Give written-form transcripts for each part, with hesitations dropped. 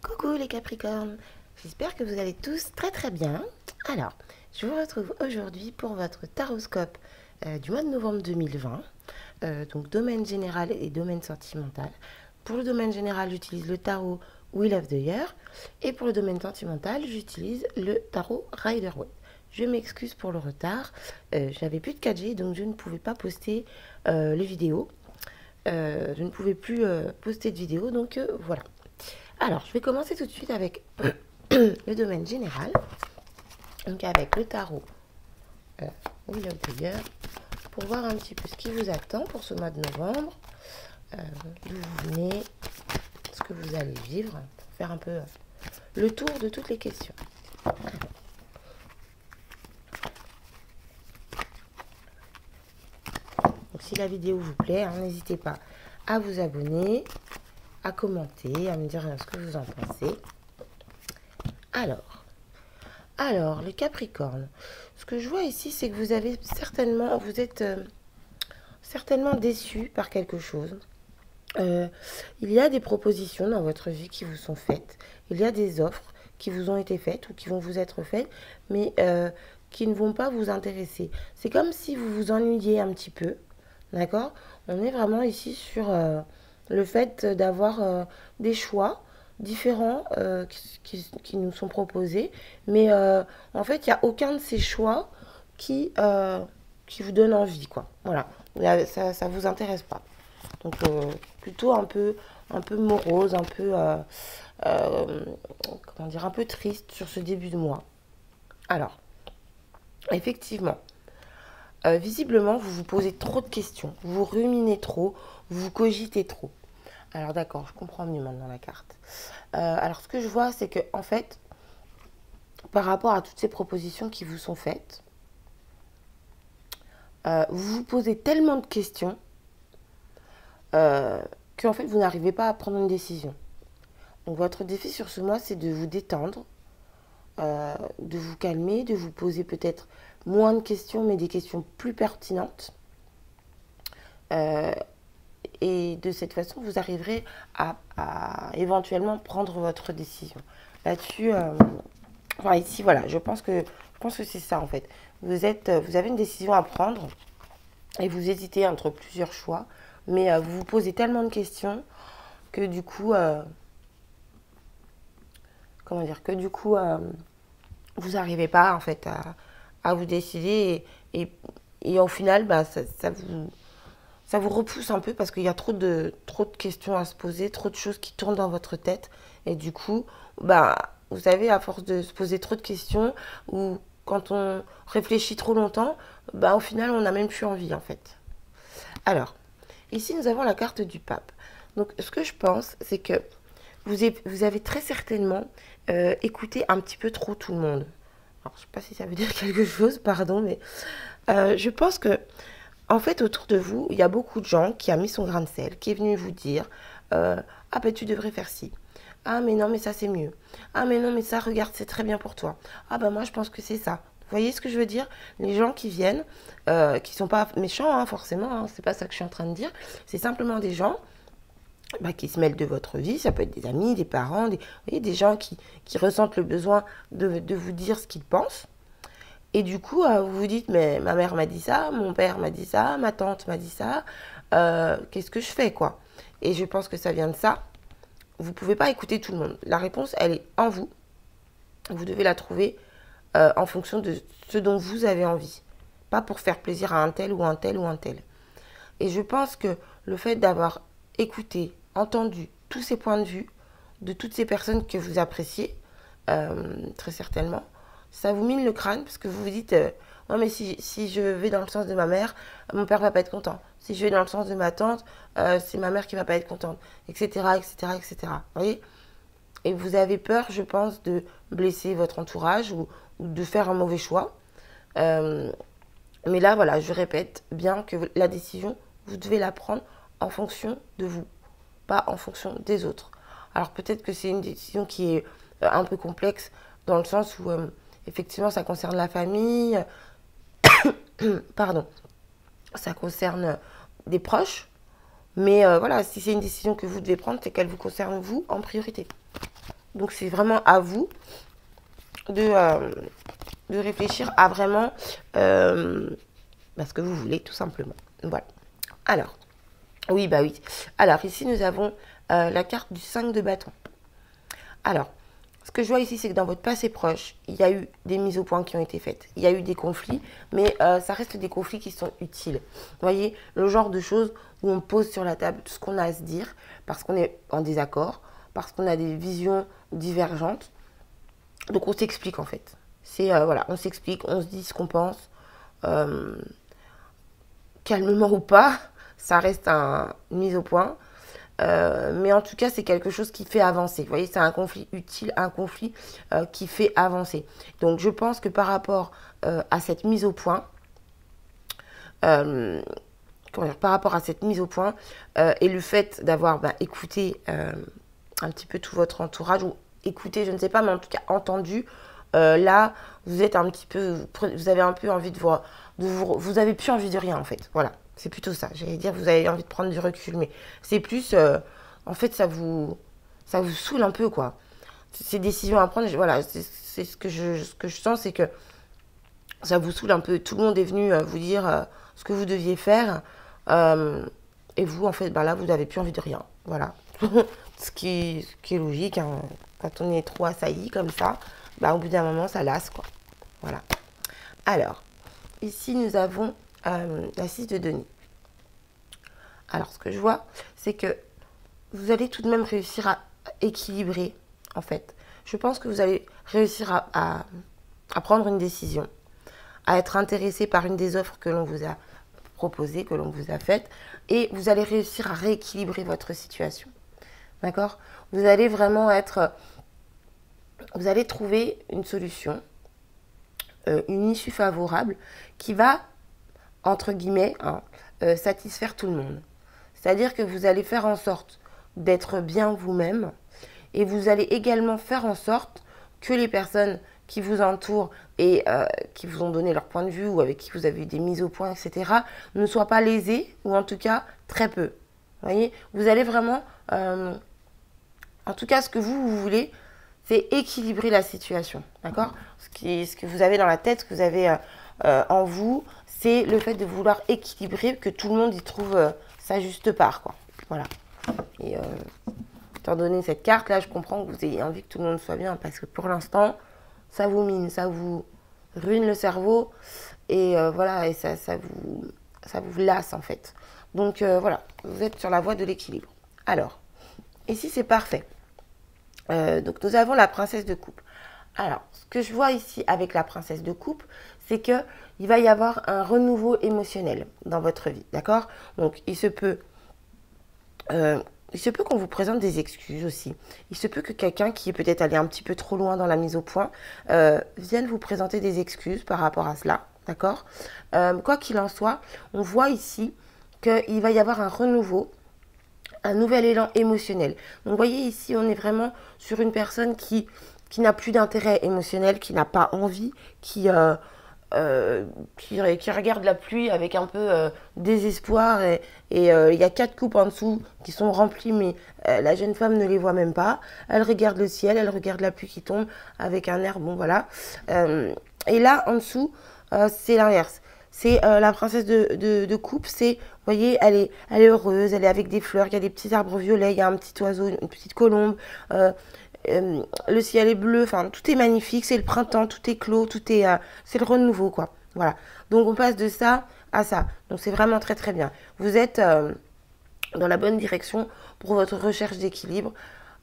Coucou les Capricornes, j'espère que vous allez tous très bien. Alors, je vous retrouve aujourd'hui pour votre taroscope du mois de novembre 2020, donc domaine général et domaine sentimental. Pour le domaine général, j'utilise le tarot Wheel of the Year et pour le domaine sentimental, j'utilise le tarot Rider-Waite. Je m'excuse pour le retard, je n'avais plus de 4G donc je ne pouvais pas poster les vidéos. Je ne pouvais plus poster de vidéos, donc voilà. Alors, je vais commencer tout de suite avec le domaine général, donc avec le tarot Wheel of the Year, pour voir un petit peu ce qui vous attend pour ce mois de novembre, d'où vous venez, ce que vous allez vivre, pour faire un peu le tour de toutes les questions. Donc, si la vidéo vous plaît, n'hésitez pas à vous abonner, à commenter, à me dire ce que vous en pensez. Alors, les Capricornes, ce que je vois ici, c'est que vous êtes certainement déçus par quelque chose. Il y a des propositions dans votre vie qui vous sont faites. Il y a des offres qui vous ont été faites ou qui vont vous être faites, mais qui ne vont pas vous intéresser. C'est comme si vous vous ennuyiez un petit peu. D'accord? On est vraiment ici sur le fait d'avoir des choix différents qui nous sont proposés. Mais en fait, il n'y a aucun de ces choix qui vous donne envie, quoi. Voilà. Ça ne vous intéresse pas. Donc, plutôt un peu morose, un peu, comment dire, un peu triste sur ce début de mois. Alors, effectivement, visiblement, vous vous posez trop de questions, vous ruminez trop, vous cogitez trop. Alors d'accord, je comprends mieux maintenant la carte. Alors ce que je vois, c'est que en fait, par rapport à toutes ces propositions qui vous sont faites, vous vous posez tellement de questions qu'en fait, vous n'arrivez pas à prendre une décision. Donc votre défi sur ce mois, c'est de vous détendre, de vous calmer, de vous poser peut-être moins de questions, mais des questions plus pertinentes. Et de cette façon, vous arriverez à éventuellement prendre votre décision. Là-dessus, enfin ici, voilà, je pense que c'est ça en fait. Vous avez une décision à prendre et vous hésitez entre plusieurs choix, mais vous vous posez tellement de questions que du coup, comment dire, que du coup, vous n'arrivez pas en fait à vous décider et au final, bah, ça vous repousse un peu parce qu'il y a trop de questions à se poser, trop de choses qui tournent dans votre tête. Et du coup, bah, vous savez, à force de se poser trop de questions ou quand on réfléchit trop longtemps, bah, au final, on n'a même plus envie en fait. Alors, ici, nous avons la carte du pape. Donc, ce que je pense, c'est que vous avez très certainement écouté un petit peu trop tout le monde. Alors, je ne sais pas si ça veut dire quelque chose, pardon, mais je pense que en fait, autour de vous, il y a beaucoup de gens qui a mis son grain de sel, qui est venu vous dire ah ben tu devrais faire ci. Ah mais non, mais ça c'est mieux. Ah mais non, mais ça, regarde, c'est très bien pour toi. Ah ben moi je pense que c'est ça. Vous voyez ce que je veux dire? Les gens qui viennent, qui sont pas méchants, hein, forcément, hein, c'est pas ça que je suis en train de dire. C'est simplement des gens qui se mêlent de votre vie. Ça peut être des amis, des parents, vous voyez, des gens qui ressentent le besoin de vous dire ce qu'ils pensent. Et du coup, vous vous dites, mais ma mère m'a dit ça, mon père m'a dit ça, ma tante m'a dit ça, qu'est-ce que je fais, quoi? Et je pense que ça vient de ça. Vous ne pouvez pas écouter tout le monde. La réponse, elle est en vous. Vous devez la trouver en fonction de ce dont vous avez envie. Pas pour faire plaisir à un tel ou un tel ou un tel. Et je pense que le fait d'avoir écouté, entendu tous ces points de vue de toutes ces personnes que vous appréciez, très certainement, ça vous mine le crâne parce que vous vous dites ouais, mais si je vais dans le sens de ma mère, mon père va pas être content. Si je vais dans le sens de ma tante, c'est ma mère qui va pas être contente, etc., etc., etc. Vous voyez? Et vous avez peur, je pense, de blesser votre entourage ou de faire un mauvais choix. Mais là, voilà, je répète bien que la décision, vous devez la prendre en fonction de vous, pas en fonction des autres. Alors peut-être que c'est une décision qui est un peu complexe dans le sens où effectivement ça concerne la famille, pardon, ça concerne des proches, mais voilà, si c'est une décision que vous devez prendre, c'est qu'elle vous concerne vous en priorité. Donc, c'est vraiment à vous de réfléchir à vraiment ce que vous voulez, tout simplement. Voilà. Alors, oui, bah oui. Alors, ici, nous avons la carte du 5 de bâton. Alors, ce que je vois ici, c'est que dans votre passé proche, il y a eu des mises au point qui ont été faites. Il y a eu des conflits, mais ça reste des conflits qui sont utiles. Vous voyez, le genre de choses où on pose sur la table tout ce qu'on a à se dire, parce qu'on est en désaccord, parce qu'on a des visions divergentes. Donc, on s'explique, en fait. C'est, voilà, on s'explique, on se dit ce qu'on pense. Calmement ou pas, ça reste une mise au point. Mais en tout cas, c'est quelque chose qui fait avancer. Vous voyez, c'est un conflit utile, un conflit qui fait avancer. Donc, je pense que par rapport à cette mise au point, par rapport à cette mise au point et le fait d'avoir écouté un petit peu tout votre entourage, ou écouté, je ne sais pas, mais en tout cas entendu, là, vous êtes un petit peu, vous avez un peu envie de voir, vous avez plus envie de rien en fait. Voilà, c'est plutôt ça. J'allais dire, vous avez envie de prendre du recul, mais c'est plus, en fait, ça vous saoule un peu quoi. Ces décisions à prendre, voilà, c'est ce que je sens, c'est que ça vous saoule un peu. Tout le monde est venu vous dire ce que vous deviez faire, et vous, en fait, là, vous n'avez plus envie de rien. Voilà, ce qui est logique. Hein. Quand on est trop assailli comme ça, au bout d'un moment, ça lasse, quoi. Voilà. Alors, ici, nous avons la 6 de denier. Alors, ce que je vois, c'est que vous allez tout de même réussir à équilibrer, en fait. Je pense que vous allez réussir à prendre une décision, à être intéressé par une des offres que l'on vous a proposées, que l'on vous a faites, et vous allez réussir à rééquilibrer votre situation. D'accord? Vous allez vraiment être... Vous allez trouver une solution, une issue favorable qui va, entre guillemets, satisfaire tout le monde. C'est-à-dire que vous allez faire en sorte d'être bien vous-même et vous allez également faire en sorte que les personnes qui vous entourent et qui vous ont donné leur point de vue ou avec qui vous avez eu des mises au point, etc., ne soient pas lésées ou en tout cas très peu. Vous voyez, vous allez vraiment, en tout cas ce que vous voulez, c'est équilibrer la situation, d'accord? Ce que vous avez dans la tête, ce que vous avez en vous, c'est le fait de vouloir équilibrer, que tout le monde y trouve sa juste part, quoi. Voilà. Et étant donné cette carte, là, je comprends que vous ayez envie que tout le monde soit bien, parce que pour l'instant, ça vous mine, ça vous ruine le cerveau, et voilà, et ça vous lasse, en fait. Donc, voilà, vous êtes sur la voie de l'équilibre. Alors, ici, c'est parfait. Donc, nous avons la princesse de coupe. Alors, ce que je vois ici avec la princesse de coupe, c'est qu'il va y avoir un renouveau émotionnel dans votre vie, d'accord? Donc, il se peut qu'on vous présente des excuses aussi. Il se peut que quelqu'un qui est peut-être allé un petit peu trop loin dans la mise au point vienne vous présenter des excuses par rapport à cela, d'accord? Quoi qu'il en soit, on voit ici qu'il va y avoir un renouveau, un nouvel élan émotionnel. Donc, vous voyez ici, on est vraiment sur une personne qui n'a plus d'intérêt émotionnel, qui n'a pas envie, qui regarde la pluie avec un peu désespoir. Et il y a 4 coupes en dessous qui sont remplies, mais la jeune femme ne les voit même pas. Elle regarde le ciel, elle regarde la pluie qui tombe avec un air, bon voilà. Et là, en dessous, c'est l'inverse. C'est la princesse de coupe, c'est, vous voyez, elle est heureuse, elle est avec des fleurs, il y a des petits arbres violets, il y a un petit oiseau, une petite colombe, le ciel est bleu, enfin tout est magnifique, c'est le printemps, tout est clos, c'est le renouveau quoi. Voilà. Donc on passe de ça à ça. Donc c'est vraiment très très bien. Vous êtes dans la bonne direction pour votre recherche d'équilibre.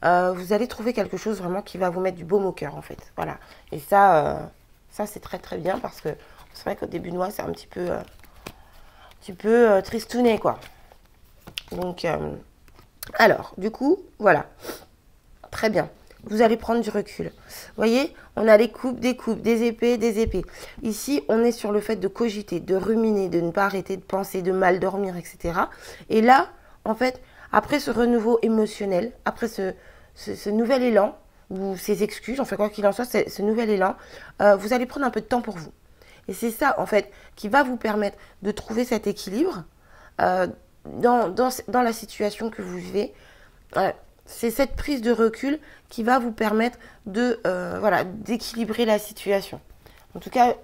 Vous allez trouver quelque chose vraiment qui va vous mettre du baume au cœur en fait. Voilà. Et ça c'est très très bien parce que c'est vrai qu'au début de mois c'est un petit peu tristouné quoi. Donc alors du coup voilà. Très bien. Vous allez prendre du recul. Vous voyez, on a des coupes, des épées, des épées. Ici, on est sur le fait de cogiter, de ruminer, de ne pas arrêter de penser, de mal dormir, etc. Et là, en fait, après ce renouveau émotionnel, après ce nouvel élan, ou ces excuses, enfin quoi qu'il en soit, ce nouvel élan, vous allez prendre un peu de temps pour vous. Et c'est ça, en fait, qui va vous permettre de trouver cet équilibre dans la situation que vous vivez. c'est cette prise de recul qui va vous permettre de voilà, d'équilibrer la situation. En tout cas,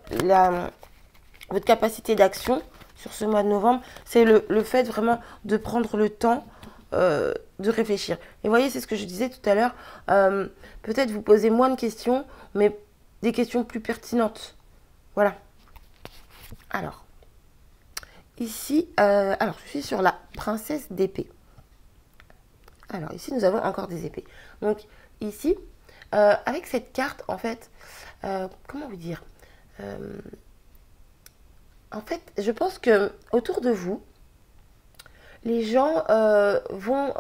votre capacité d'action sur ce mois de novembre, c'est le fait vraiment de prendre le temps de réfléchir. Et vous voyez, c'est ce que je disais tout à l'heure, peut-être vous posez moins de questions, mais des questions plus pertinentes. Voilà. Alors, ici, alors je suis sur la princesse d'épée. Alors, ici, nous avons encore des épées. Donc, ici, avec cette carte, en fait, comment vous dire en fait, je pense que autour de vous, les gens vont,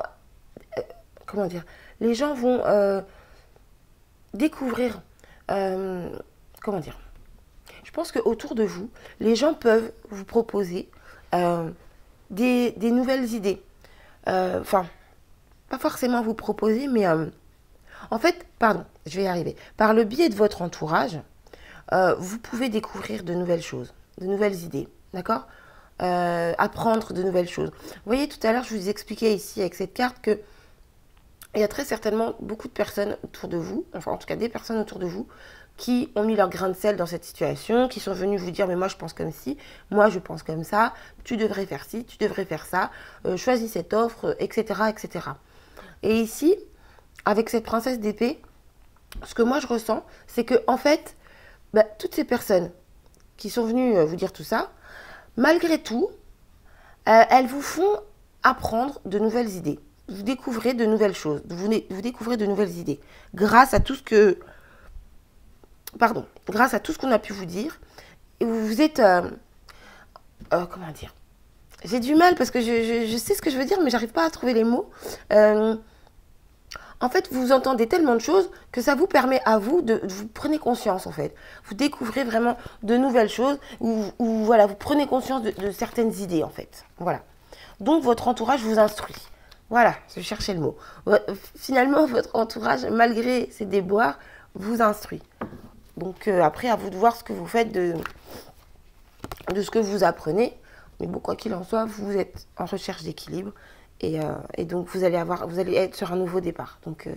comment dire, les gens vont découvrir, comment dire, je pense qu'autour de vous, les gens peuvent vous proposer des nouvelles idées. Enfin, pas forcément vous proposer, mais en fait, pardon, je vais y arriver. Par le biais de votre entourage, vous pouvez découvrir de nouvelles choses, de nouvelles idées, d'accord, apprendre de nouvelles choses. Vous voyez, tout à l'heure, je vous expliquais ici avec cette carte que il y a très certainement beaucoup de personnes autour de vous, enfin en tout cas des personnes autour de vous, qui ont mis leur grain de sel dans cette situation, qui sont venus vous dire mais moi je pense comme ci, moi je pense comme ça, tu devrais faire ci, tu devrais faire ça, choisis cette offre, etc., etc. Et ici, avec cette princesse d'épée, ce que moi je ressens, c'est que en fait, bah, toutes ces personnes qui sont venues vous dire tout ça, malgré tout, elles vous font apprendre de nouvelles idées. Vous découvrez de nouvelles choses, vous découvrez de nouvelles idées grâce à tout ce que, pardon, grâce à tout ce qu'on a pu vous dire. Et vous êtes, comment dire, j'ai du mal parce que je sais ce que je veux dire, mais j'arrive pas à trouver les mots. En fait, vous entendez tellement de choses que ça vous permet à vous vous prenez conscience, en fait. Vous découvrez vraiment de nouvelles choses, ou voilà, vous prenez conscience de certaines idées, en fait. Voilà. Donc, votre entourage vous instruit. Voilà, je cherchais le mot. Finalement, votre entourage, malgré ses déboires, vous instruit. Donc, après, à vous de voir ce que vous faites de ce que vous apprenez. Mais bon, quoi qu'il en soit, vous êtes en recherche d'équilibre. Et donc, vous allez être sur un nouveau départ. Donc,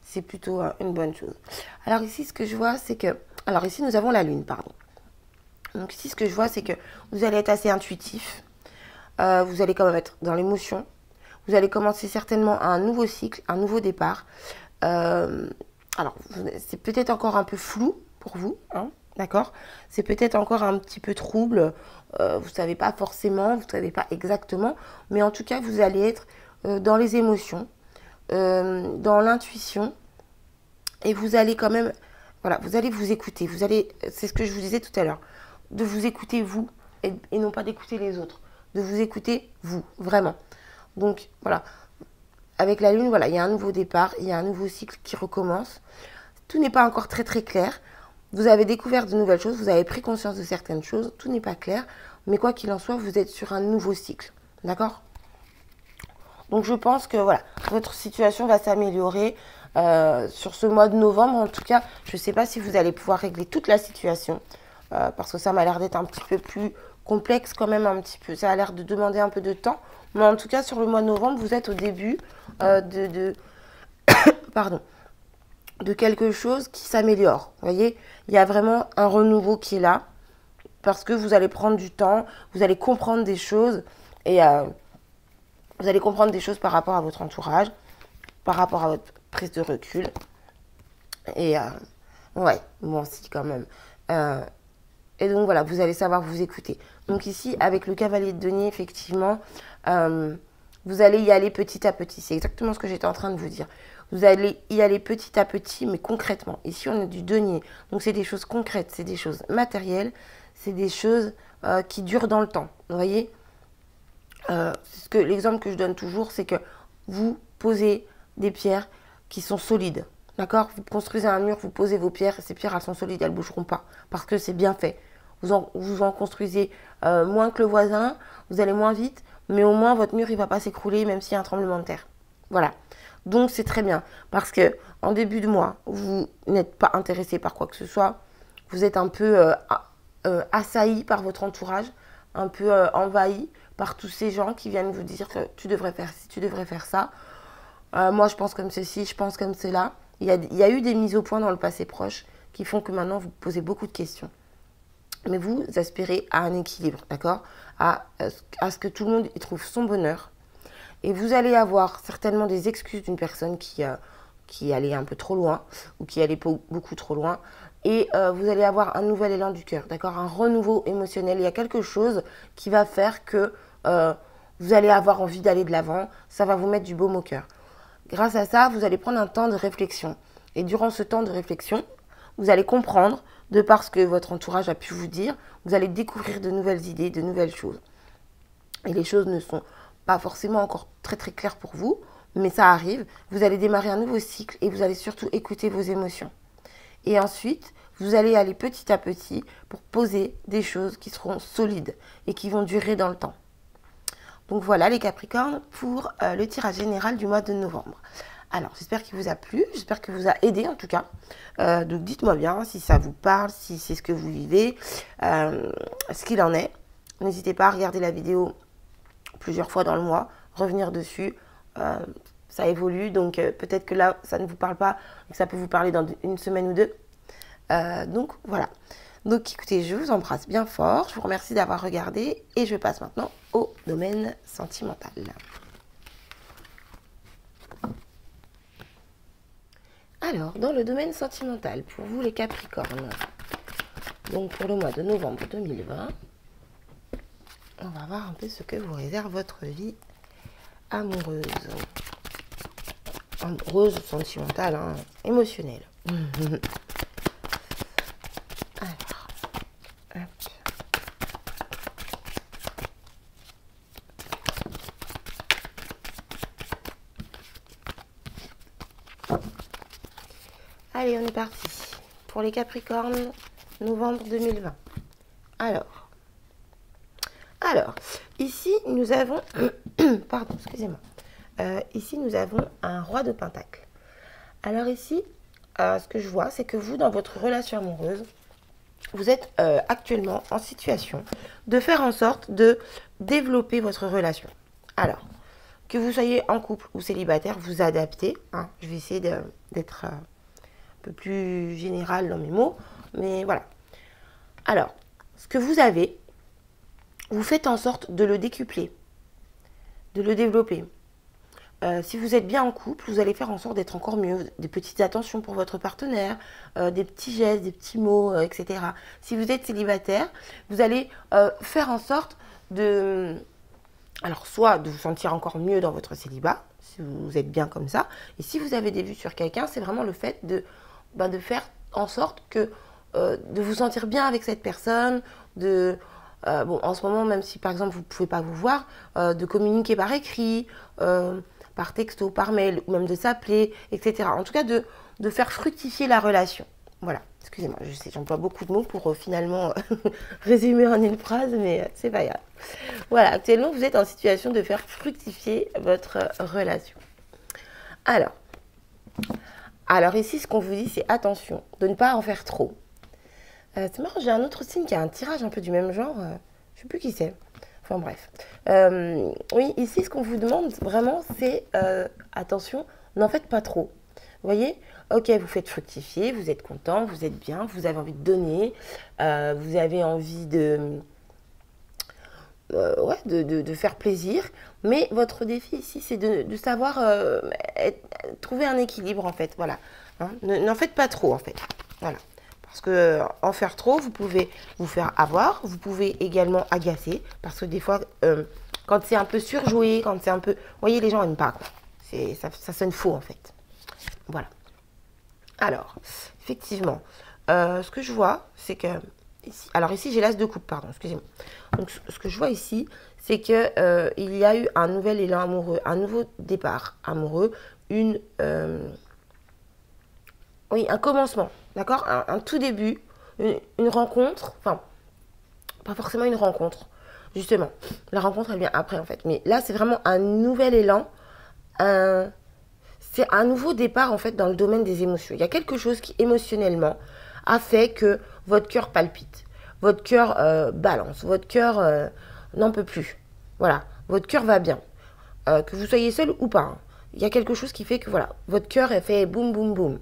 c'est plutôt une bonne chose. Alors ici, ce que je vois, c'est que... Alors ici, nous avons la lune, pardon. Donc ici, ce que je vois, c'est que vous allez être assez intuitif. Vous allez quand même être dans l'émotion. Vous allez commencer certainement un nouveau cycle, un nouveau départ. Alors, c'est peut-être encore un peu flou pour vous, hein, d'accord? C'est peut-être encore un petit peu trouble. Vous ne savez pas forcément, vous ne savez pas exactement. Mais en tout cas, vous allez être dans les émotions, dans l'intuition. Et vous allez quand même, voilà, vous allez vous écouter. C'est ce que je vous disais tout à l'heure, de vous écouter vous et non pas d'écouter les autres. De vous écouter vous, vraiment. Donc, voilà. Avec la lune, voilà, il y a un nouveau départ, il y a un nouveau cycle qui recommence. Tout n'est pas encore très très clair. Vous avez découvert de nouvelles choses, vous avez pris conscience de certaines choses, tout n'est pas clair. Mais quoi qu'il en soit, vous êtes sur un nouveau cycle. D'accord? Donc je pense que voilà, votre situation va s'améliorer sur ce mois de novembre. En tout cas, je ne sais pas si vous allez pouvoir régler toute la situation. Parce que ça m'a l'air d'être un petit peu plus complexe quand même, un petit peu. Ça a l'air de demander un peu de temps. Mais en tout cas, sur le mois de novembre, vous êtes au début pardon, de quelque chose qui s'améliore. Vous voyez, il y a vraiment un renouveau qui est là. Parce que vous allez prendre du temps, vous allez comprendre des choses. Et vous allez comprendre des choses par rapport à votre entourage, par rapport à votre prise de recul. Et ouais, bon, si quand même. Et donc voilà, vous allez savoir vous écouter. Donc ici, avec le cavalier de denier, effectivement, vous allez y aller petit à petit. C'est exactement ce que j'étais en train de vous dire. Vous allez y aller petit à petit, mais concrètement. Ici, on a du denier. Donc c'est des choses concrètes, c'est des choses matérielles, c'est des choses qui durent dans le temps. Vous voyez, l'exemple que je donne toujours, c'est que vous posez des pierres qui sont solides. D'accord? Vous construisez un mur, vous posez vos pierres, ces pierres, elles sont solides, elles ne bougeront pas. Parce que c'est bien fait. Vous en construisez moins que le voisin, vous allez moins vite, mais au moins votre mur, il ne va pas s'écrouler, même s'il y a un tremblement de terre. Voilà. Donc c'est très bien. Parce que en début de mois, vous n'êtes pas intéressé par quoi que ce soit. Vous êtes un peu assailli par votre entourage, un peu envahi par tous ces gens qui viennent vous dire que tu devrais faire ci, tu devrais faire ça. Moi, je pense comme ceci, je pense comme cela. Il y a eu des mises au point dans le passé proche qui font que maintenant, vous posez beaucoup de questions. Mais vous aspirez à un équilibre, d'accord, à ce que tout le monde y trouve son bonheur. Et vous allez avoir certainement des excuses d'une personne qui allait un peu trop loin ou qui allait beaucoup trop loin. Et vous allez avoir un nouvel élan du cœur, d'accord, un renouveau émotionnel. Il y a quelque chose qui va faire que vous allez avoir envie d'aller de l'avant. Ça va vous mettre du baume au cœur. Grâce à ça, vous allez prendre un temps de réflexion. Et durant ce temps de réflexion, vous allez comprendre, de par ce que votre entourage a pu vous dire, vous allez découvrir de nouvelles idées, de nouvelles choses. Et les choses ne sont pas forcément encore très très claires pour vous, mais ça arrive. Vous allez démarrer un nouveau cycle et vous allez surtout écouter vos émotions. Et ensuite, vous allez aller petit à petit pour poser des choses qui seront solides et qui vont durer dans le temps. Donc voilà les Capricornes pour le tirage général du mois de novembre. Alors j'espère qu'il vous a plu, j'espère qu'il vous a aidé en tout cas. Donc dites-moi bien si ça vous parle, si c'est ce que vous vivez, ce qu'il en est. N'hésitez pas à regarder la vidéo plusieurs fois dans le mois, revenir dessus. Ça évolue, donc peut-être que là ça ne vous parle pas, et que ça peut vous parler dans une semaine ou deux. Donc voilà. Donc écoutez, je vous embrasse bien fort, je vous remercie d'avoir regardé et je passe maintenant au domaine sentimental. Alors, dans le domaine sentimental, pour vous les Capricornes, donc pour le mois de novembre 2020, on va voir un peu ce que vous réserve votre vie amoureuse. Amoureuse, sentimentale, hein, émotionnelle. Alors, hop. Allez, on est parti. Pour les Capricornes, novembre 2020. Alors, ici, nous avons... Pardon, excusez-moi. Ici, nous avons un roi de pentacle. Alors ici, ce que je vois, c'est que vous, dans votre relation amoureuse, vous êtes actuellement en situation de faire en sorte de développer votre relation. Alors, que vous soyez en couple ou célibataire, vous adaptez. Hein. Je vais essayer d'être un peu plus général dans mes mots, mais voilà. Alors, ce que vous avez, vous faites en sorte de le décupler, de le développer. Si vous êtes bien en couple, vous allez faire en sorte d'être encore mieux, des petites attentions pour votre partenaire, des petits gestes, des petits mots, etc. Si vous êtes célibataire, vous allez faire en sorte de... Alors, soit de vous sentir encore mieux dans votre célibat, si vous êtes bien comme ça, et si vous avez des vues sur quelqu'un, c'est vraiment le fait de faire en sorte que de vous sentir bien avec cette personne, bon, en ce moment, même si par exemple vous ne pouvez pas vous voir, de communiquer par écrit, par texto, par mail, ou même de s'appeler, etc. En tout cas, de faire fructifier la relation. Voilà, excusez-moi, je sais, j'emploie beaucoup de mots pour finalement résumer en une phrase, mais c'est pas grave. Voilà, actuellement, vous êtes en situation de faire fructifier votre relation. Alors ici, ce qu'on vous dit, c'est attention, de ne pas en faire trop. C'est marrant, j'ai un autre signe qui a un tirage un peu du même genre. Je ne sais plus qui c'est. Enfin bref. Oui, ici, ce qu'on vous demande vraiment, c'est attention, n'en faites pas trop. Vous voyez? Ok, vous faites fructifier, vous êtes content, vous êtes bien, vous avez envie de donner, vous avez envie de faire plaisir. Mais votre défi ici, c'est de savoir trouver un équilibre, en fait. Voilà. Hein, n'en faites pas trop, en fait. Voilà. Parce que en faire trop, vous pouvez vous faire avoir, vous pouvez également agacer. Parce que des fois, quand c'est un peu surjoué, quand c'est un peu... Vous voyez, les gens n'aiment pas, quoi. Ça sonne faux, en fait. Voilà. Alors, effectivement, ce que je vois, c'est que... Ici, j'ai l'as de coupe, pardon, excusez-moi. Donc, ce que je vois ici, c'est que il y a eu un nouvel élan amoureux, un nouveau départ amoureux, oui, un commencement, d'accord, un tout début, une rencontre, enfin, pas forcément une rencontre, justement. La rencontre, elle vient après, en fait. Mais là, c'est vraiment un nouvel élan, c'est un nouveau départ, en fait, dans le domaine des émotions. Il y a quelque chose qui, émotionnellement, a fait que votre cœur palpite, votre cœur balance, votre cœur n'en peut plus. Voilà, votre cœur va bien. Que vous soyez seul ou pas. Hein. il y a quelque chose qui fait que voilà, votre cœur est fait boum, boum, boum.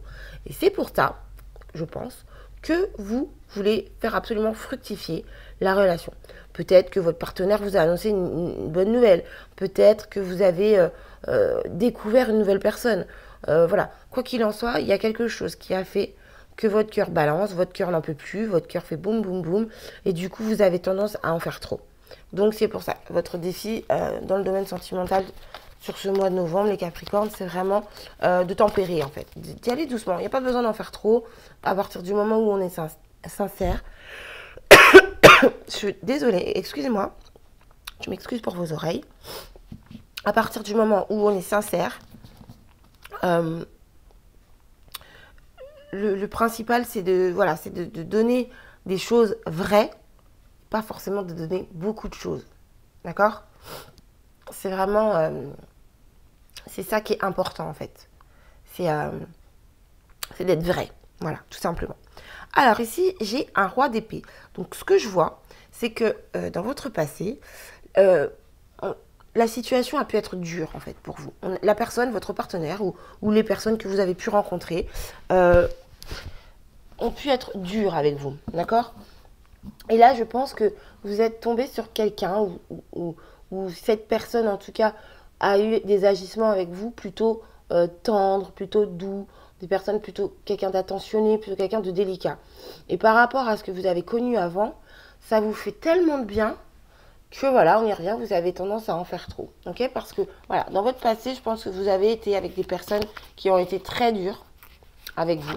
Et c'est pour ça, je pense, que vous voulez faire absolument fructifier la relation. Peut-être que votre partenaire vous a annoncé une bonne nouvelle. Peut-être que vous avez découvert une nouvelle personne. Voilà, quoi qu'il en soit, il y a quelque chose qui a fait que votre cœur balance, votre cœur n'en peut plus, votre cœur fait boum, boum, boum. Et du coup, vous avez tendance à en faire trop. Donc c'est pour ça, votre défi dans le domaine sentimental sur ce mois de novembre, les Capricornes, c'est vraiment de tempérer en fait, d'y aller doucement. Il n'y a pas besoin d'en faire trop. À partir du moment où on est sincère, je suis désolée, excusez-moi, je m'excuse pour vos oreilles. À partir du moment où on est sincère, le principal c'est de donner des choses vraies, pas forcément de donner beaucoup de choses. D'accord? C'est vraiment... c'est ça qui est important en fait. C'est d'être vrai. Voilà, tout simplement. Alors ici, j'ai un roi d'épée. Donc ce que je vois, c'est que dans votre passé, la situation a pu être dure en fait pour vous. La personne, votre partenaire ou les personnes que vous avez pu rencontrer ont pu être dures avec vous. D'accord? Et là, je pense que vous êtes tombé sur quelqu'un ou cette personne, en tout cas, a eu des agissements avec vous plutôt tendres, plutôt doux, des personnes plutôt quelqu'un d'attentionné, plutôt quelqu'un de délicat. Et par rapport à ce que vous avez connu avant, ça vous fait tellement de bien que voilà, on y revient, vous avez tendance à en faire trop. Ok? Parce que voilà, dans votre passé, je pense que vous avez été avec des personnes qui ont été très dures avec vous.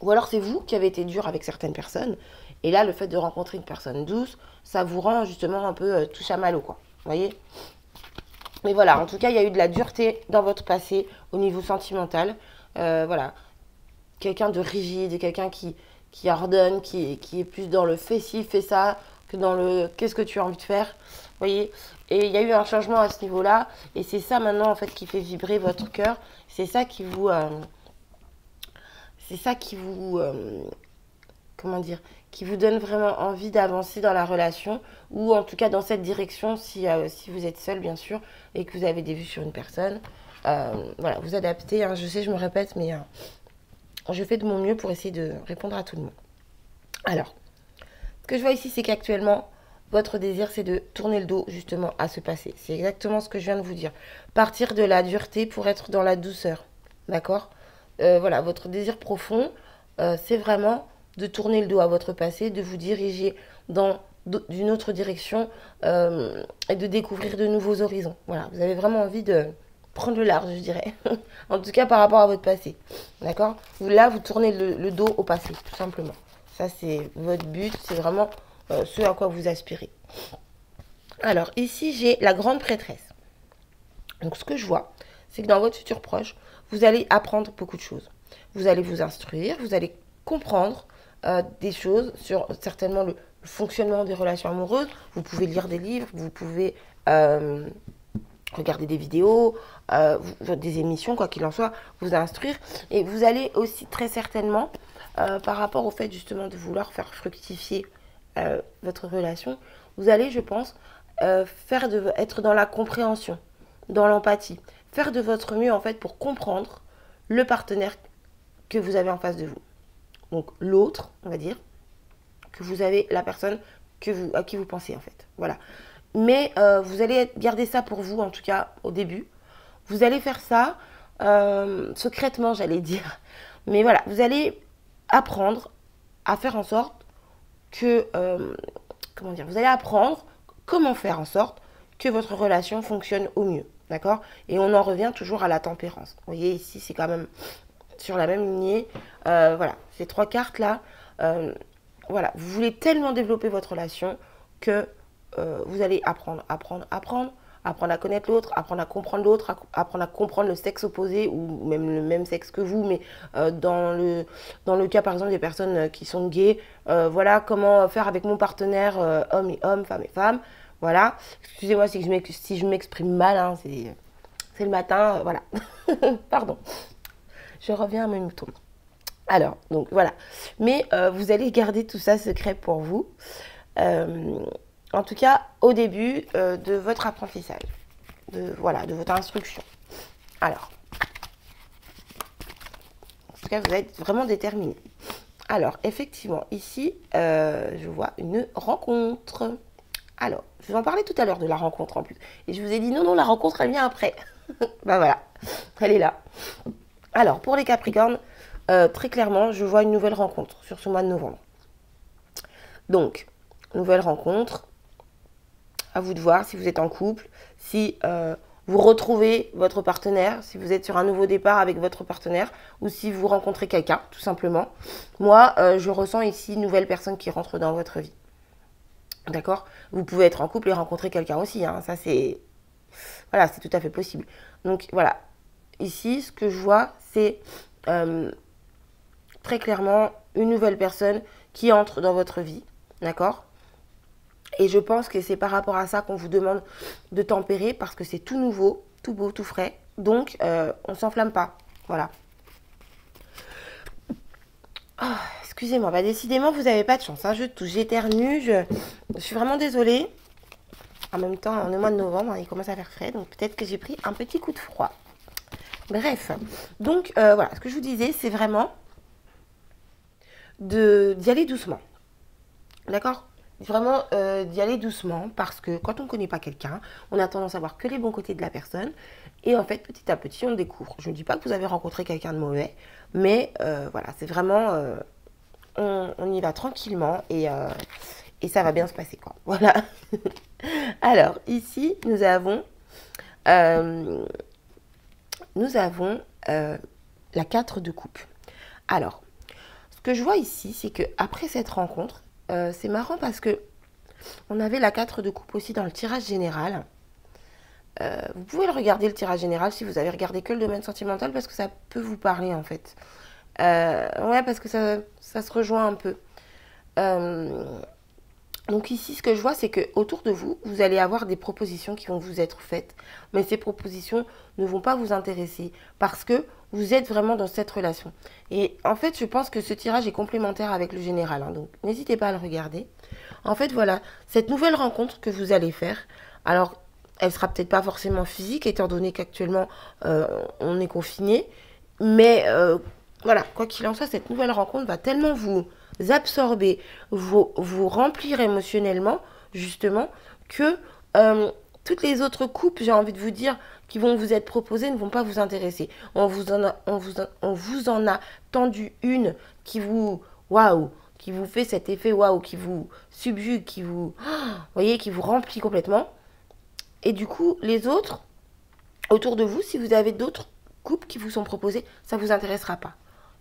Ou alors c'est vous qui avez été dur avec certaines personnes. Et là, le fait de rencontrer une personne douce, ça vous rend justement un peu tout chamallow, quoi. Vous voyez? Mais voilà, en tout cas, il y a eu de la dureté dans votre passé au niveau sentimental. Voilà. Quelqu'un de rigide, quelqu'un qui ordonne, qui est plus dans le fais ci, fais ça, que dans le qu'est-ce que tu as envie de faire. Vous voyez? Et il y a eu un changement à ce niveau-là. Et c'est ça maintenant, en fait, qui fait vibrer votre cœur. C'est ça qui vous... comment dire, qui vous donne vraiment envie d'avancer dans la relation, ou en tout cas dans cette direction si vous êtes seul bien sûr et que vous avez des vues sur une personne. Voilà, vous adaptez, hein, je sais, je me répète, mais je fais de mon mieux pour essayer de répondre à tout le monde. Alors, ce que je vois ici, c'est qu'actuellement, votre désir, c'est de tourner le dos justement à ce passé. C'est exactement ce que je viens de vous dire. Partir de la dureté pour être dans la douceur. D'accord? Voilà, votre désir profond, c'est vraiment de tourner le dos à votre passé, de vous diriger dans d'une autre direction et de découvrir de nouveaux horizons. Voilà, vous avez vraiment envie de prendre le large, je dirais. En tout cas, par rapport à votre passé. D'accord? Là, vous tournez le dos au passé, tout simplement. Ça, c'est votre but, c'est vraiment ce à quoi vous aspirez. Alors, ici, j'ai la grande prêtresse. Donc, ce que je vois, c'est que dans votre futur proche, vous allez apprendre beaucoup de choses. Vous allez vous instruire, vous allez comprendre des choses sur certainement le fonctionnement des relations amoureuses. Vous pouvez lire des livres, vous pouvez regarder des vidéos, des émissions, quoi qu'il en soit, vous instruire. Et vous allez aussi très certainement, par rapport au fait justement de vouloir faire fructifier votre relation, vous allez, je pense, être dans la compréhension, dans l'empathie. Faire de votre mieux en fait pour comprendre le partenaire que vous avez en face de vous. Donc l'autre, on va dire, que vous avez la personne à qui vous pensez en fait. Voilà. Mais vous allez garder ça pour vous, en tout cas au début. Vous allez faire ça secrètement, j'allais dire. Mais voilà, vous allez apprendre à faire en sorte que... comment dire? Vous allez apprendre comment faire en sorte que votre relation fonctionne au mieux. D'accord? Et on en revient toujours à la tempérance. Vous voyez, ici, c'est quand même sur la même lignée. Voilà, ces trois cartes-là, voilà, vous voulez tellement développer votre relation que vous allez apprendre à connaître l'autre, apprendre à comprendre l'autre, apprendre à comprendre le sexe opposé ou même le même sexe que vous, mais dans le cas, par exemple, des personnes qui sont gays, voilà, comment faire avec mon partenaire homme et homme, femme et femme. Voilà, excusez-moi si je m'exprime mal, hein, c'est le matin, voilà. Pardon. Je reviens à mes moutons. Alors, donc voilà. Mais vous allez garder tout ça secret pour vous. En tout cas, au début de votre apprentissage. De votre instruction. Alors, en tout cas, vous êtes vraiment déterminé. Alors, effectivement, ici, je vois une rencontre. Alors, je vous en parlais tout à l'heure de la rencontre en plus. Et je vous ai dit, non, la rencontre, elle vient après. Ben voilà, elle est là. Alors, pour les Capricornes, très clairement, je vois une nouvelle rencontre sur ce mois de novembre. Donc, nouvelle rencontre. À vous de voir si vous êtes en couple, si vous retrouvez votre partenaire, si vous êtes sur un nouveau départ avec votre partenaire ou si vous rencontrez quelqu'un, tout simplement. Moi, je ressens ici une nouvelle personne qui rentre dans votre vie. D'accord? Vous pouvez être en couple et rencontrer quelqu'un aussi. Hein. Ça, c'est... Voilà, c'est tout à fait possible. Donc, voilà. Ici, ce que je vois, c'est très clairement une nouvelle personne qui entre dans votre vie. D'accord? Et je pense que c'est par rapport à ça qu'on vous demande de tempérer parce que c'est tout nouveau, tout beau, tout frais. Donc, on ne s'enflamme pas. Voilà. Oh, excusez-moi, bah décidément, vous n'avez pas de chance. Hein. Je touche, j'éternue, je suis vraiment désolée. En même temps, on est au mois de novembre, hein, il commence à faire frais, donc peut-être que j'ai pris un petit coup de froid. Bref, donc voilà, ce que je vous disais, c'est vraiment d'y aller doucement. D'accord? Vraiment d'y aller doucement parce que quand on ne connaît pas quelqu'un, on a tendance à voir que les bons côtés de la personne et en fait petit à petit on découvre. Je ne dis pas que vous avez rencontré quelqu'un de mauvais, mais voilà, c'est vraiment on y va tranquillement et ça va bien se passer quoi. Voilà. Alors ici nous avons la 4 de coupe. Alors ce que je vois ici c'est que après cette rencontre, c'est marrant parce que on avait la 4 de coupe aussi dans le tirage général. Vous pouvez le regarder, le tirage général, si vous avez regardé que le domaine sentimental, parce que ça peut vous parler en fait. Ouais, parce que ça se rejoint un peu. Donc ici, ce que je vois, c'est que autour de vous, vous allez avoir des propositions qui vont vous être faites. Mais ces propositions ne vont pas vous intéresser parce que vous êtes vraiment dans cette relation. Et en fait, je pense que ce tirage est complémentaire avec le général. Hein, donc, n'hésitez pas à le regarder. En fait, voilà, cette nouvelle rencontre que vous allez faire, alors, elle sera peut-être pas forcément physique, étant donné qu'actuellement, on est confiné. Mais voilà, quoi qu'il en soit, cette nouvelle rencontre va tellement vous absorber, vous remplir émotionnellement, justement, que toutes les autres coupes, j'ai envie de vous dire, qui vont vous être proposées ne vont pas vous intéresser. On vous en a tendu une qui vous, waouh, qui vous fait cet effet waouh, qui vous subjugue, qui vous, voyez, qui vous remplit complètement. Et du coup, les autres, autour de vous, si vous avez d'autres coupes qui vous sont proposées, ça ne vous intéressera pas.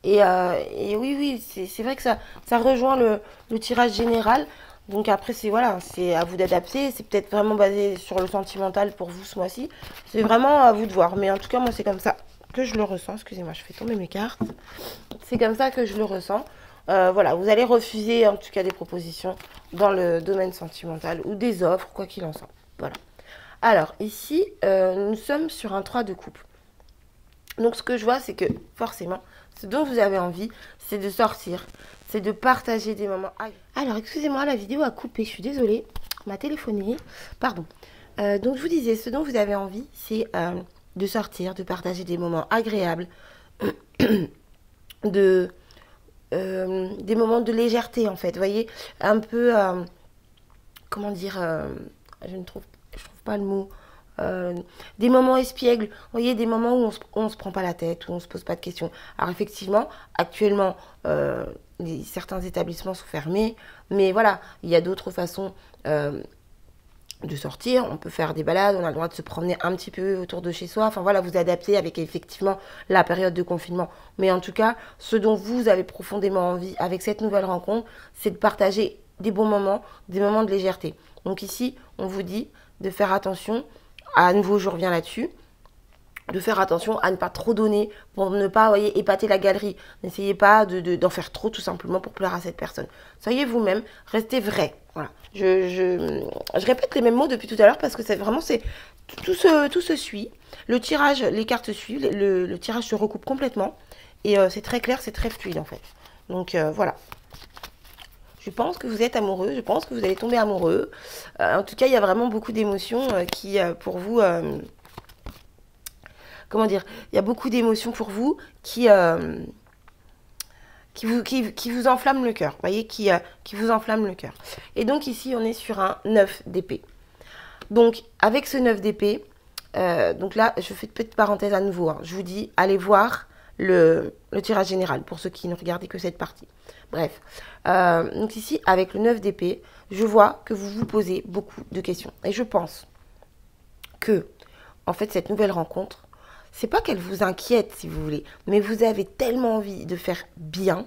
Et oui, c'est vrai que ça rejoint le tirage général. Donc après, c'est voilà, c'est à vous d'adapter. C'est peut-être vraiment basé sur le sentimental pour vous ce mois-ci. C'est vraiment à vous de voir. Mais en tout cas, moi, c'est comme ça que je le ressens. Excusez-moi, je fais tomber mes cartes. C'est comme ça que je le ressens. Voilà, vous allez refuser en tout cas des propositions dans le domaine sentimental ou des offres, quoi qu'il en soit. Voilà. Alors ici, nous sommes sur un 3 de coupe. Donc ce que je vois, c'est que forcément, ce dont vous avez envie, c'est de sortir, c'est de partager des moments. Alors excusez-moi, la vidéo a coupé, je suis désolée, on m'a téléphoné, pardon. Donc je vous disais, ce dont vous avez envie, c'est de sortir, de partager des moments agréables, des moments de légèreté en fait, vous voyez, un peu, comment dire, je trouve pas le mot. Des moments espiègles, vous voyez, des moments où on se prend pas la tête, où on se pose pas de questions. Alors effectivement, actuellement, certains établissements sont fermés, mais voilà, il y a d'autres façons de sortir. On peut faire des balades, on a le droit de se promener un petit peu autour de chez soi. Enfin voilà, vous adaptez avec effectivement la période de confinement. Mais en tout cas, ce dont vous avez profondément envie avec cette nouvelle rencontre, c'est de partager des bons moments, des moments de légèreté. Donc ici, on vous dit de faire attention. À nouveau, je reviens là-dessus, de faire attention à ne pas trop donner pour ne pas, voyez, épater la galerie. N'essayez pas d'en faire trop, tout simplement, pour plaire à cette personne. Soyez vous-même, restez vrai. Voilà. Je répète les mêmes mots depuis tout à l'heure parce que c'est vraiment, tout se suit. Le tirage, les cartes suivent, le tirage se recoupe complètement. Et c'est très clair, c'est très fluide, en fait. Donc, voilà. Je pense que vous êtes amoureux, je pense que vous allez tomber amoureux. En tout cas, il y a vraiment beaucoup d'émotions qui, pour vous, comment dire, il y a beaucoup d'émotions pour vous qui vous enflamme le cœur, vous voyez, qui vous enflamme le cœur. Et donc ici, on est sur un 9 d'épée. Donc, avec ce 9 d'épée, donc là, je fais une petite parenthèse à nouveau, hein. Je vous dis, allez voir le tirage général, pour ceux qui ne regardez que cette partie. Bref, donc ici, avec le 9 d'épée, je vois que vous vous posez beaucoup de questions. Et je pense que, en fait, cette nouvelle rencontre, c'est pas qu'elle vous inquiète, si vous voulez, mais vous avez tellement envie de faire bien,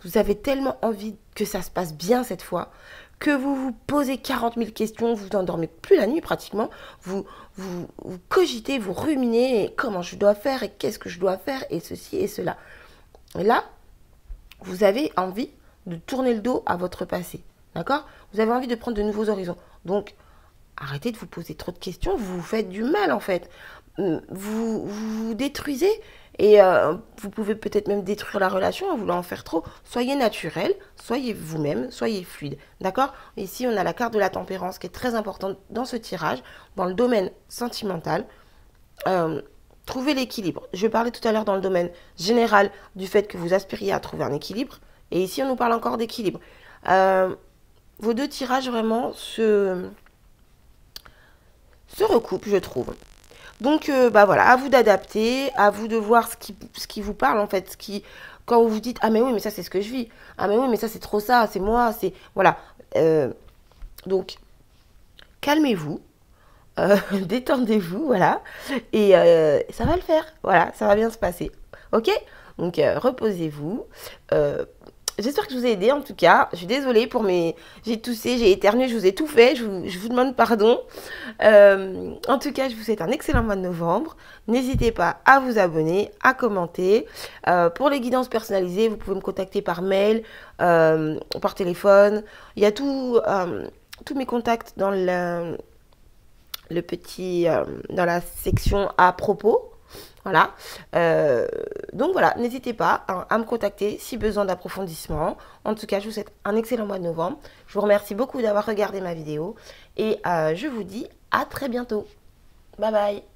vous avez tellement envie que ça se passe bien cette fois, que vous vous posez 40 000 questions, vous n'endormez plus la nuit pratiquement, vous cogitez, vous ruminez, et comment je dois faire, et qu'est-ce que je dois faire, et ceci et cela. Et là, vous avez envie de tourner le dos à votre passé, d'accord? Vous avez envie de prendre de nouveaux horizons. Donc, arrêtez de vous poser trop de questions, vous vous faites du mal en fait. Vous détruisez et vous pouvez peut-être même détruire la relation en voulant en faire trop. Soyez naturel, soyez vous-même, soyez fluide, d'accord? Ici, on a la carte de la tempérance qui est très importante dans ce tirage, dans le domaine sentimental. Trouvez l'équilibre. Je parlais tout à l'heure dans le domaine général du fait que vous aspiriez à trouver un équilibre. Et ici, on nous parle encore d'équilibre. Vos deux tirages vraiment se recoupent, je trouve. Donc, bah voilà, à vous d'adapter, à vous de voir ce qui vous parle, en fait. Quand vous vous dites, ah mais oui, mais ça, c'est ce que je vis. Ah mais oui, mais ça, c'est trop ça, c'est moi, c'est... Voilà. Donc, calmez-vous, détendez-vous, voilà. Et ça va le faire, voilà, ça va bien se passer. Ok? Donc, reposez-vous. J'espère que je vous ai aidé en tout cas. Je suis désolée pour mes... J'ai toussé, j'ai éternué, je vous ai tout fait. Je vous demande pardon. En tout cas, je vous souhaite un excellent mois de novembre. N'hésitez pas à vous abonner, à commenter. Pour les guidances personnalisées, vous pouvez me contacter par mail, par téléphone. Il y a tous mes contacts dans le petit... dans la section à propos. Voilà, donc voilà, n'hésitez pas à me contacter si besoin d'approfondissement. En tout cas, je vous souhaite un excellent mois de novembre. Je vous remercie beaucoup d'avoir regardé ma vidéo et je vous dis à très bientôt. Bye bye.